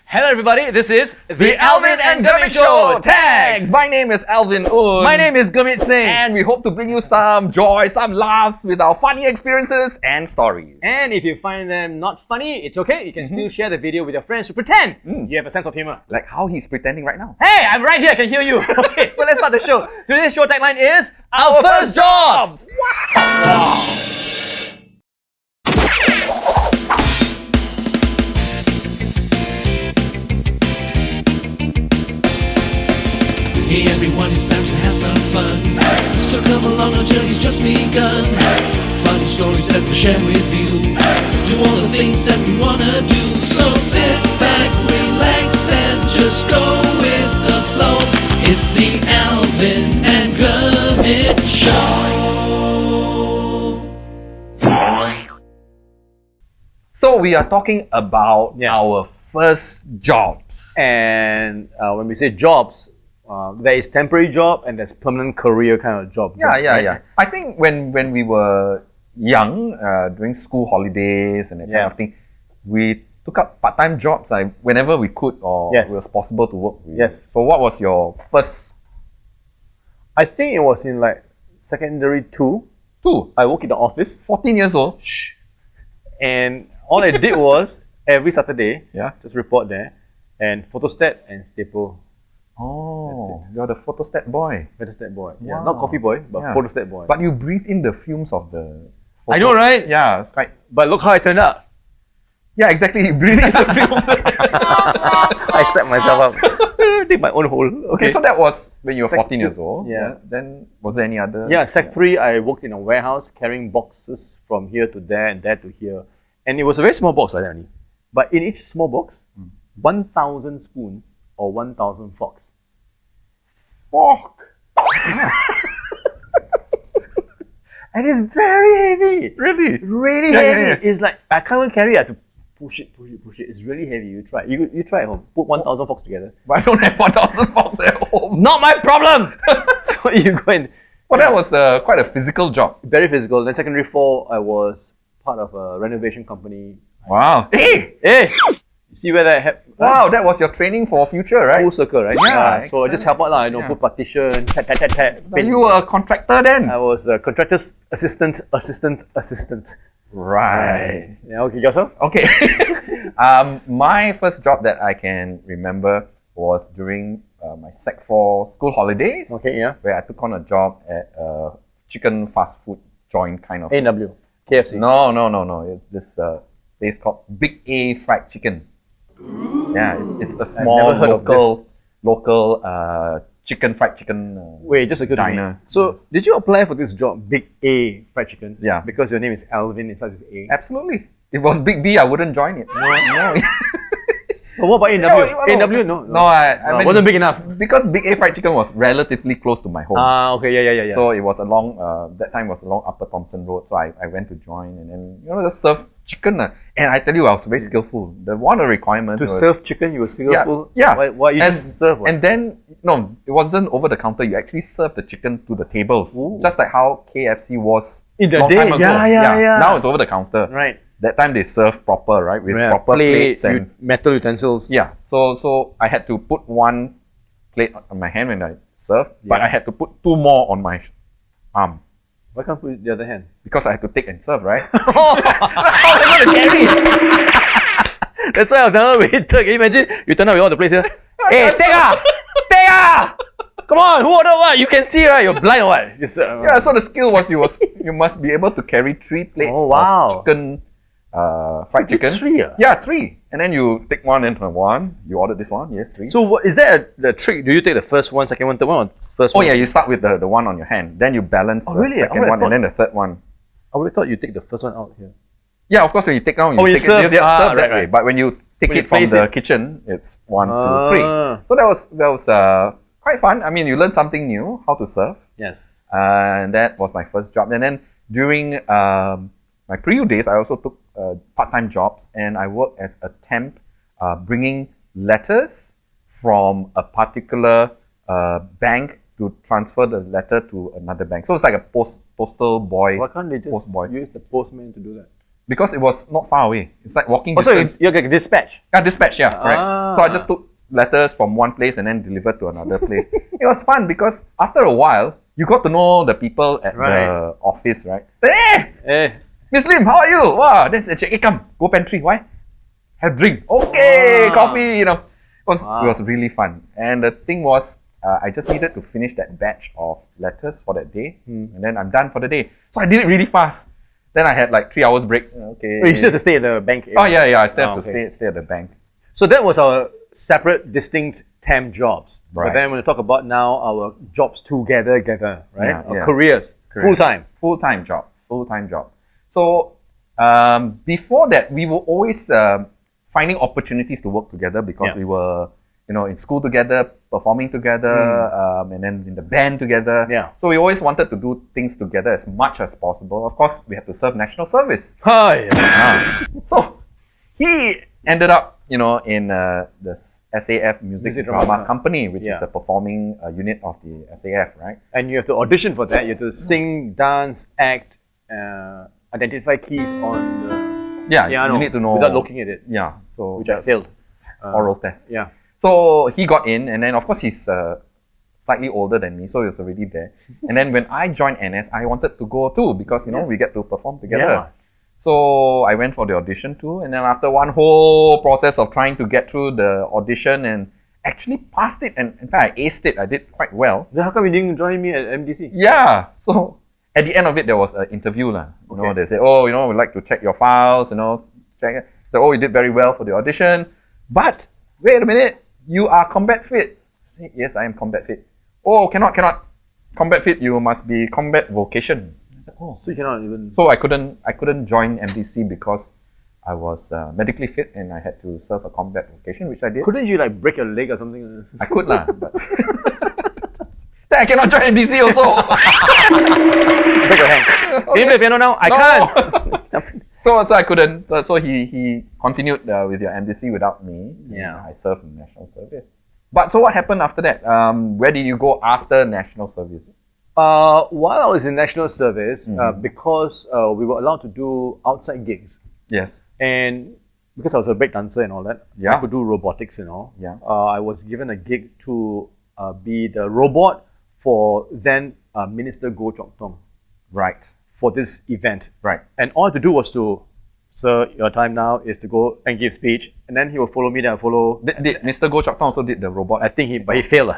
Hello everybody, this is the Alvin and Gurmit Show! Tags! My name is Alvin Un. My name is Gurmit Singh. And we hope to bring you some joy, some laughs with our funny experiences and stories. And if you find them not funny, it's okay. You can still share the video with your friends to pretend you have a sense of humor. Like how he's pretending right now. Hey, I'm right here, I can hear you. Okay, so let's start the show. Today's show tagline is Our First Jobs! Wow. Hey everyone, it's time to have some fun. So come along, our journey's just begun. Funny stories that we'll share with you. Do all the things that we wanna do. So sit back, relax, and just go with the flow. It's the Alvin and Gurmit Show. So we are talking about our first jobs. And when we say jobs, there is temporary job and there's permanent career kind of job. Yeah. I think when we were young, during school holidays and that kind of thing, we took up part-time jobs like whenever we could or it was possible to work with. Yes. So what was your first? I think it was in like secondary 2. I worked in the office. 14 years old. Shh. And all I did was every Saturday, just report there and photostat and staple. Oh, you're the photostat boy. Photostat boy. Wow. Yeah, not coffee boy, but photostat boy. But you breathe in the fumes of the photo. I know, right? Yeah, it's quite... But look how I turned out. Yeah, exactly. You breathe in the fumes. I set myself up. Dig my own hole. Okay, so that was when you were Sec 14 years two. old. Yeah. Then, was there any other? Yeah, Sec 3, I worked in a warehouse carrying boxes from here to there and there to here. And it was a very small box like that only. But in each small box, 1,000 spoons or 1,000 forks. Fork! And it's very heavy. Really? Really heavy. It's like, I can't even carry it. I have to push it. It's really heavy. You try. You try at home. Put 1,000 forks together. But I don't have 1,000 forks at home. Not my problem! So you go and... Well, that was quite a physical job. Very physical. Then secondary 4, I was part of a renovation company. Wow. Hey! You see where that happened? Wow, that was your training for future, right? Full circle, right? Yeah. So I just help out lah, put partition, tap. You were a contractor then? I was a contractor's assistant. Right. Yeah, okay, yourself? Okay. My first job that I can remember was during my Sec 4 school holidays. Okay, yeah. Where I took on a job at a chicken fast food joint kind of. A&W, KFC. No. It's this place called Big A Fried Chicken. Yeah, it's a small local fried chicken Wait, just a good diner. So, did you apply for this job, Big A Fried Chicken? Yeah. Because your name is Alvin, it starts with A. Absolutely. If it was Big B, I wouldn't join it. No. So what about A&W? A&W, no. No, I mean, wasn't big enough. Because Big A Fried Chicken was relatively close to my home. Okay, yeah. So it was along, that time was along Upper Thompson Road. So I went to join and then, just serve chicken. And I tell you, I was very skillful. One of the requirements to serve chicken, you were skillful? Yeah. Why you just serve? And then, no, it wasn't over the counter. You actually served the chicken to the tables. Ooh. Just like how KFC was in the long day. Time ago. Yeah. Now it's over the counter. Right. That time they serve proper, right? With proper plates and metal utensils. Yeah. So I had to put one plate on my hand when I served, but I had to put 2 more on my arm. Why can't put the other hand? Because I had to take and serve, right? How are they going to carry? That's why I was done with it. Can you imagine? You turn up with all the plates here. Hey, take ah! Come on, who ordered what? You can see, right? You're blind or what? Yeah, so the skill was you must be able to carry 3 plates of chicken, fried chicken. 3? Yeah, 3. And then you take one and one. You ordered this one, yes, 3. So what, is that the trick? Do you take the first one, second one, third one, or first one? Oh yeah, you start with the one on your hand. Then you balance the second one and then the third one. I would have thought you take the first one out here. Yeah, of course when you take down, you serve that way. But when you take it from the kitchen, it's 1, 2, 3. So that was quite fun. I mean, you learn something new, how to serve. Yes. And that was my first job. And then during my pre-U days, I also took part-time jobs, and I worked as a temp, bringing letters from a particular bank to transfer the letter to another bank. So it's like a postal boy. Why can't they just use the postman to do that? because it was not far away. It's like walking Oh, so distance. you're like dispatch. Dispatch, yeah, correct. Ah. So I just took letters from one place and then delivered to another place. It was fun because after a while, you got to know the people at the office, right? Hey, Eh. Miss Lim, how are you? Wow, then say, hey, come, go pantry. Why? Have drink. Okay, coffee, you know. It was really fun. And the thing was, I just needed to finish that batch of letters for that day. And then I'm done for the day. So I did it really fast. Then I had like 3 hours break. Okay. You still have to stay at the bank area. Oh, yeah, I still have to stay at the bank. So that was our separate, distinct temp jobs. Right. But then when we talk about now our jobs together, right? Yeah, Our yeah. careers, full-time. Full-time job. So before that, we were always finding opportunities to work together because we were, in school together, performing together, and then in the band together. Yeah. So we always wanted to do things together as much as possible. Of course, we had to serve national service. Hi. So he ended up, in the SAF Music Drama Company, which is a performing unit of the SAF, right? And you have to audition for that. You have to sing, dance, act, identify keys on the piano. You need to know without looking at it. Yeah, so Which I failed. oral test. Yeah. So he got in, and then of course he's slightly older than me, so he was already there. And then when I joined NS, I wanted to go too because we get to perform together. Yeah. So I went for the audition too, and then after one whole process of trying to get through the audition and actually passed it, and in fact I aced it. I did quite well. Then how come you didn't join me at MDC? Yeah. So at the end of it, there was an interview lah. They say, we'd like to check your files. Check it. So you did very well for the audition, but wait a minute, you are combat fit. I say, yes, I am combat fit. Oh, cannot. Combat fit, you must be combat vocation. I said, So you cannot even. So I couldn't join MDC because I was medically fit and I had to serve a combat vocation, which I did. Couldn't you like break your leg or something? I could lah, but then I cannot join MDC also. Break your hand. Can you play piano now? I can't. So I couldn't. So he continued with your MDC without me. Yeah. I served in national service. But so what happened after that? Where did you go after national service? While I was in national service, because we were allowed to do outside gigs, Yes. and because I was a break dancer and all that, I could do robotics and all. Yeah. I was given a gig to be the robot for then Minister Goh Chok Tong Right. for this event. Right. And all I had to do was to, sir, your time now is to go and give speech, and then he will follow me, then I follow. Did Mr. Goh Chok Tong also did the robot? I think he failed.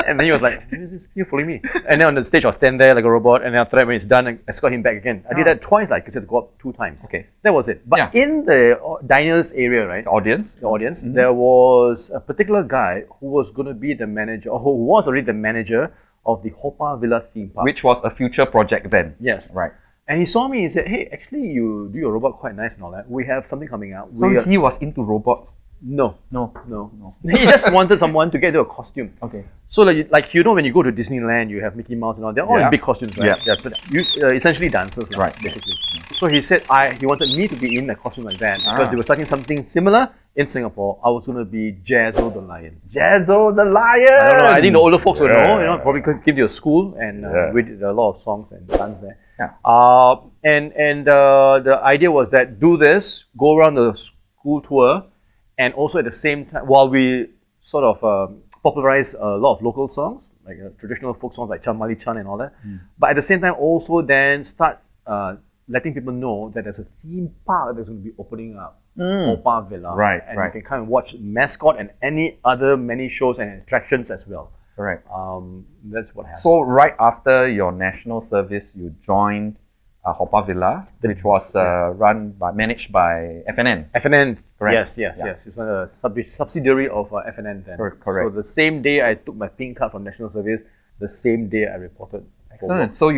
And then he was like, is he still following me? And then on the stage, I'll stand there like a robot, and then after that, when it's done, I escort him back again. I did that twice, because I had to go up 2 times. Okay. That was it. But in the diners area, right, The audience? the audience, there was a particular guy who was going to be the manager, or who was already the manager of the Hoppa Villa theme park. Which was a future project then. Yes. Right. And he saw me and said, hey, actually, you do your robot quite nice and all that. We have something coming out. So he was into robots? No. No. He just wanted someone to get into a costume. Okay. So when you go to Disneyland, you have Mickey Mouse and all. They're all in big costumes, right? Yeah. They're essentially dancers, Right. basically. So he said he wanted me to be in a costume like that because they were starting something similar in Singapore. I was going to be Jazzo the Lion. Jazzo the Lion! I don't know. I think the older folks will know. Probably came to a school and we did a lot of songs and dance there. Yeah. And the idea was that do this, go around the school tour, and also at the same time, while we sort of popularize a lot of local songs, like traditional folk songs like Chamali Chan and all that, but at the same time also then start letting people know that there's a theme park that's going to be opening up, Hoppa Villa. Right, and right. you can come and watch Mascot and many shows and attractions as well. Correct. That's what happened. So right after your national service, you joined Hoppa Villa, which was managed by FNN. FNN, Correct. yes. It was a subsidiary of FNN then. Correct. So the same day I took my pink card from national service, the same day I reported. Excellent. So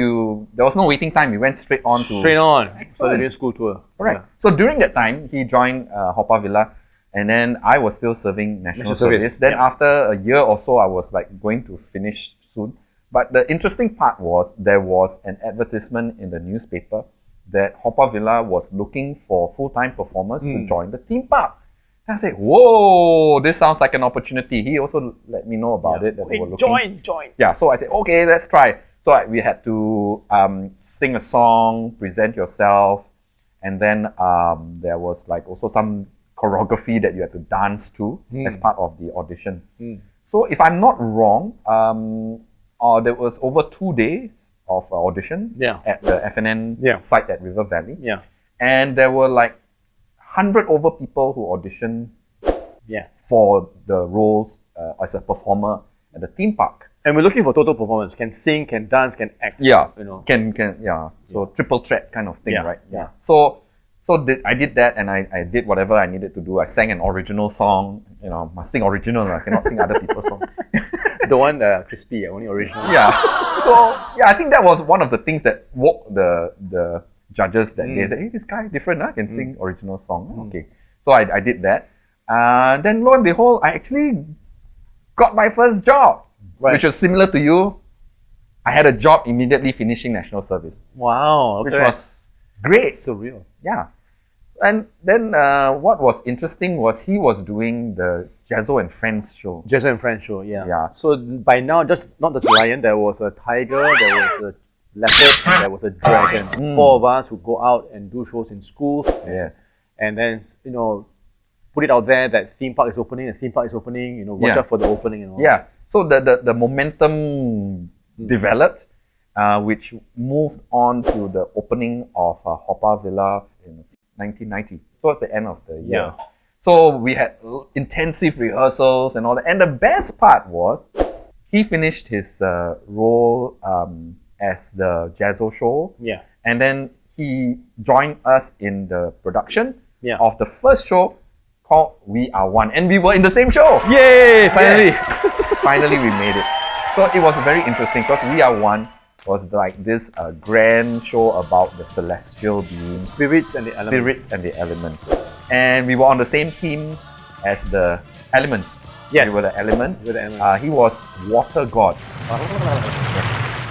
there was no waiting time. You went straight on to... Straight on. Excellent. So doing school tour. Correct. Yeah. So during that time, he joined Hoppa Villa, and then I was still serving national service. Then after a year or so, I was going to finish soon. But the interesting part was there was an advertisement in the newspaper that Hoppa Villa was looking for full-time performers to join the theme park. And I said, whoa, this sounds like an opportunity. He also let me know about it. That they were looking. Join. Yeah, so I said, okay, let's try. So we had to sing a song, present yourself, and then there was like also some choreography that you had to dance to as part of the audition. So if I'm not wrong, there was over 2 days of audition at the FNN site at River Valley. And there were like 100 over people who auditioned for the roles as a performer at the theme park. And we're looking for total performance. Can sing, can dance, can act. Yeah, you know. So triple threat kind of thing, right? Yeah. So I did that, and I did whatever I needed to do. I sang an original song. You know, must sing original. I cannot sing other people's songs. The one crispy, only original. Yeah. So I think that was one of the things that woke the judges that day. Said, hey, this guy different, can sing original song. Okay. So I did that. Then lo and behold, I actually got my first job, which was similar to you. I had a job immediately finishing national service. Wow. Which was great. Surreal. Yeah. And then what was interesting was he was doing the Jazzo and Friends show. Jazzo and Friends show, Yeah. So by now, not just lion, there was a tiger, there was a leopard, and there was a dragon. 4 of us would go out and do shows in schools. Yes. And then, put it out there that theme park is opening, watch out for the opening and all. Yeah. So the momentum developed, which moved on to the opening of Hoppa Villa in 1990, towards the end of the year. So we had intensive rehearsals and all that. And the best part was, he finished his role as the Jazzo Show. Yeah. And then he joined us in the production Yeah. of the first show called We Are One. And we were in the same show. Yay! Finally. Finally, we made it. So it was very interesting because We Are One was like this grand show about the celestial beings, Spirits and the elements. And we were on the same team as the elements. Yes. We were the elements. We were the elements. He was water god.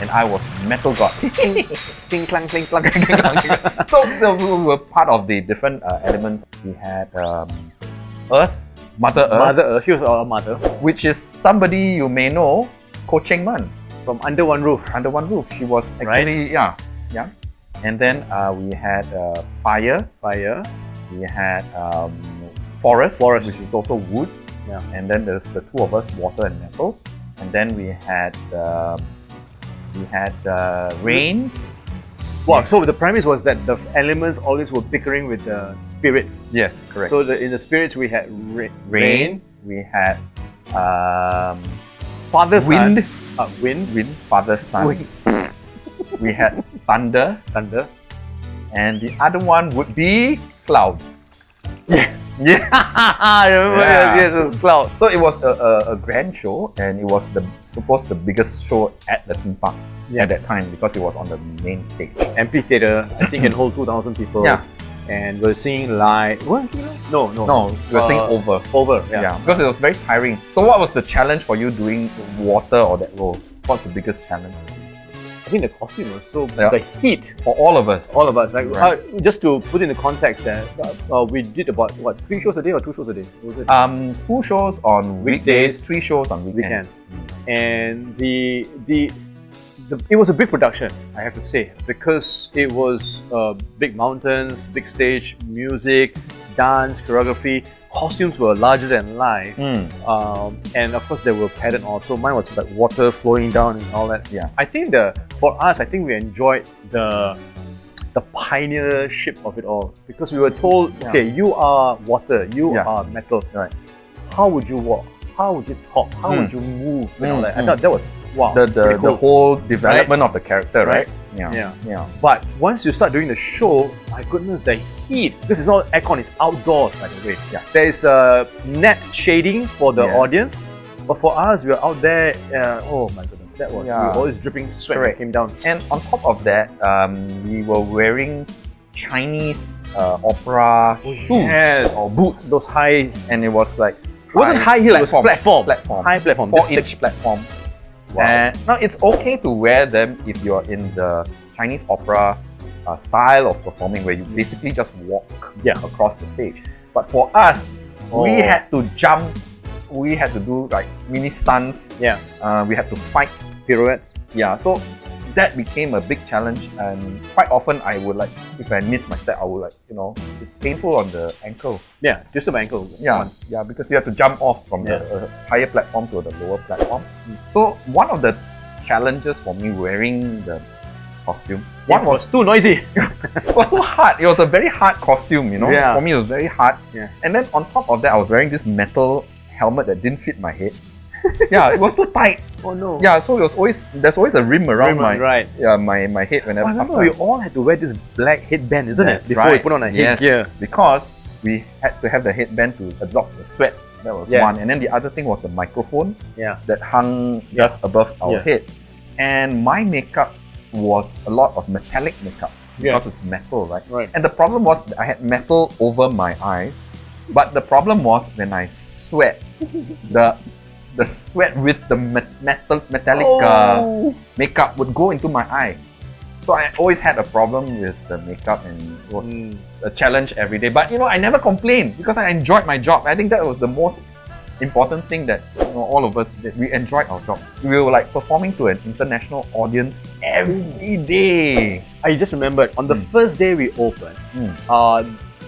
And I was metal god. Cling clang, cling clang, cling clang. So we were part of the different elements. We had Earth, Mother Earth. Mother Earth, she was our mother. Which is somebody you may know, Ko Cheng Man. From Under One Roof. Under One Roof. She was actually, yeah. And then we had Fire. We had Forest, which is also wood. Yeah. And then there's the two of us, Water and Metal. And then we had Rain. Wow, so the premise was that the elements always were bickering with the spirits. Yes, correct. So in the spirits we had rain. We had Father, wind. Son. Wind. Father, Son. Wind. We had Thunder. And the other one would be Cloud. Yeah, I remember. Yeah. Yes, it was Cloud. So it was a grand show, and it was the biggest show at the theme park at that time because it was on the main stage. Amphitheater, I think can hold 2,000 people. Yeah. And we're singing live. What? No, we were singing over. Over, Yeah, because it was very tiring. So what was the challenge for you doing water or that role? What's the biggest challenge? I think the costume was so the heat for all of us. All of us, right? Just to put in the context, we did about 3 shows a day or 2 shows a day? Was it? 2 shows on weekdays, 3 shows on weekends. And it was a big production, I have to say, because it was big mountains, big stage, music, dance, choreography. Costumes were larger than life, and of course they were padded on. So mine was like water flowing down and all that. Yeah, I think for us, I think we enjoyed the pioneership of it all because we were told, okay, you are water, you are metal. Right? How would you walk? How would you talk? How would you move? And all that. I thought that was wow. The whole development of the character, right? Yeah. But once you start doing the show, my goodness, the heat. This is not aircon; it's outdoors, by the way. Yeah. There is a net shading for the audience, but for us, we were out there. Oh my goodness, that was we were always dripping sweat when it came down. And on top of that, we were wearing Chinese opera shoes or boots. Those high, and it was like it wasn't high heel, it was platform. High platform, 4-inch platform. Wow. Now it's okay to wear them if you're in the Chinese opera style of performing, where you basically just walk across the stage. But for us, we had to jump. We had to do like mini stunts. Yeah. We had to fight pirouettes. Yeah. So that became a big challenge, and quite often I would like, if I miss my step, I would like, it's painful on the ankle. Yeah, just my ankle. Yeah, yeah, because you have to jump off from the higher platform to the lower platform. So one of the challenges for me wearing the costume, One was too noisy. it was so hard. It was a very hard costume, Yeah. For me, it was very hard. Yeah. And then on top of that, I was wearing this metal helmet that didn't fit my head. Yeah, it was too tight. Oh no. Yeah, so there's always a rim around my head whenever. I remember after. we all had to wear this black headband, isn't it? That's Before right. we put on a headgear. Because we had to have the headband to absorb the sweat. That was Yes. one. And then the other thing was the microphone Yeah. that hung just above our Yeah. head. And my makeup was a lot of metallic makeup because it's metal, right? Right. And the problem was that I had metal over my eyes. But the problem was when I sweat, the sweat with the metallic makeup would go into my eye. So I always had a problem with the makeup, and it was a challenge every day. But I never complained because I enjoyed my job. I think that was the most important thing, that all of us, that we enjoyed our job. We were like performing to an international audience every day. I just remembered on the first day we opened,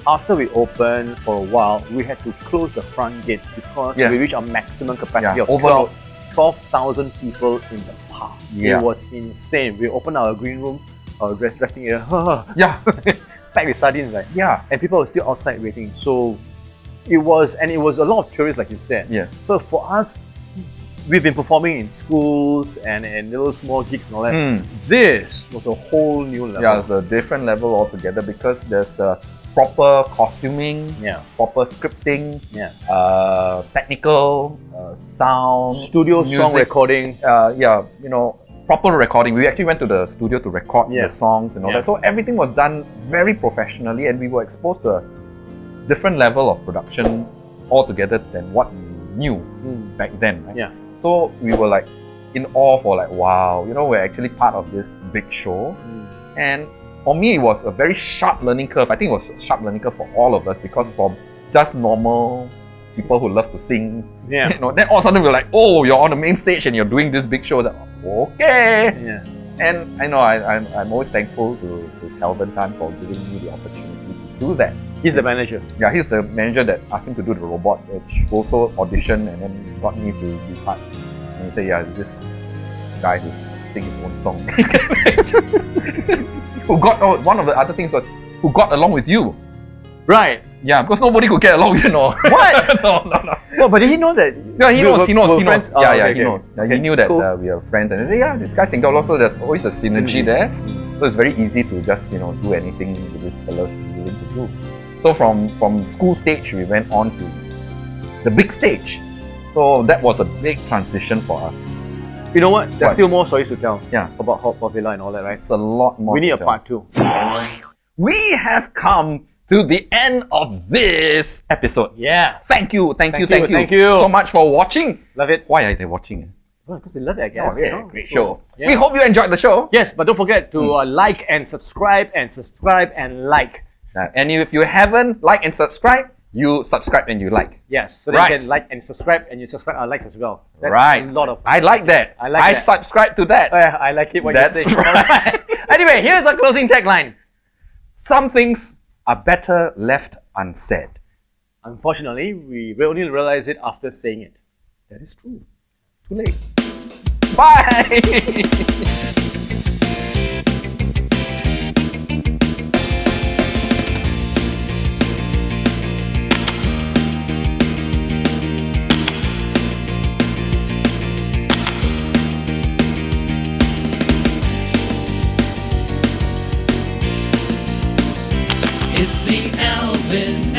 after we opened for a while, we had to close the front gates because Yes. we reached our maximum capacity Yeah, of overload. 12,000 people in the park. Yeah. It was insane. We opened our green room, our resting area, Yeah, packed with sardines, right? yeah, And people were still outside waiting. So it was a lot of tourists, like you said. yeah. So for us, we've been performing in schools and little small gigs and all that. This was a whole new level. Yeah, it's a different level altogether because there's proper costuming, Yeah. proper scripting, Yeah. technical, sound, Studio song music, recording. proper recording. We actually went to the studio to record Yeah. the songs and all Yeah. that. So everything was done very professionally, and we were exposed to a different level of production altogether than what we knew back then. Right? Yeah. So we were like in awe for like, wow, we're actually part of this big show. And for me, it was a very sharp learning curve. I think it was a sharp learning curve for all of us, because from just normal people who love to sing, Yeah. then all of a sudden we're like, oh, you're on the main stage and you're doing this big show. Like, okay. Yeah. And I know I'm always thankful to Calvin Tan for giving me the opportunity to do that. He's the manager. Yeah, he's the manager that asked him to do the robot, which also auditioned and then got me to be part. And he said, yeah, this guy who sings his own song. Who got, one of the other things was, who got along with you. Right. Yeah, because nobody could get along, What? No. Well, but did he know that? Yeah, he knows. He knows. Friends? Yeah, okay, he okay. knows. Yeah, Okay, he knew that cool. we are friends, and he said, yeah, this guy can get along. So there's always a synergy there. So it's very easy to just do anything with this fella's willing to do. So from school stage, we went on to the big stage. So that was a big transition for us. You know what? There's What? still more stories to tell. Yeah. About Hot Pot Villa and all that, right? It's a lot more. We need to a tell. part 2. We have come to the end of this episode. Yeah. Thank you Thank you. so much for watching. Love it. Why are they watching? Well, because they love it, I guess. Oh, yeah, great So, show. yeah. We hope you enjoyed the show. Yes, but don't forget to like and subscribe and like. And if you haven't liked and subscribed, you subscribe and you like. Yes, so that Right. you can like and subscribe, and you subscribe our likes as well. That's Right. a lot of. I like that. I like I that. subscribe to that. I like it what That's you say. right. Anyway, here's our closing tagline. Some things are better left unsaid. Unfortunately, we will only realize it after saying it. That is true. Too late. Bye. It's the Alvin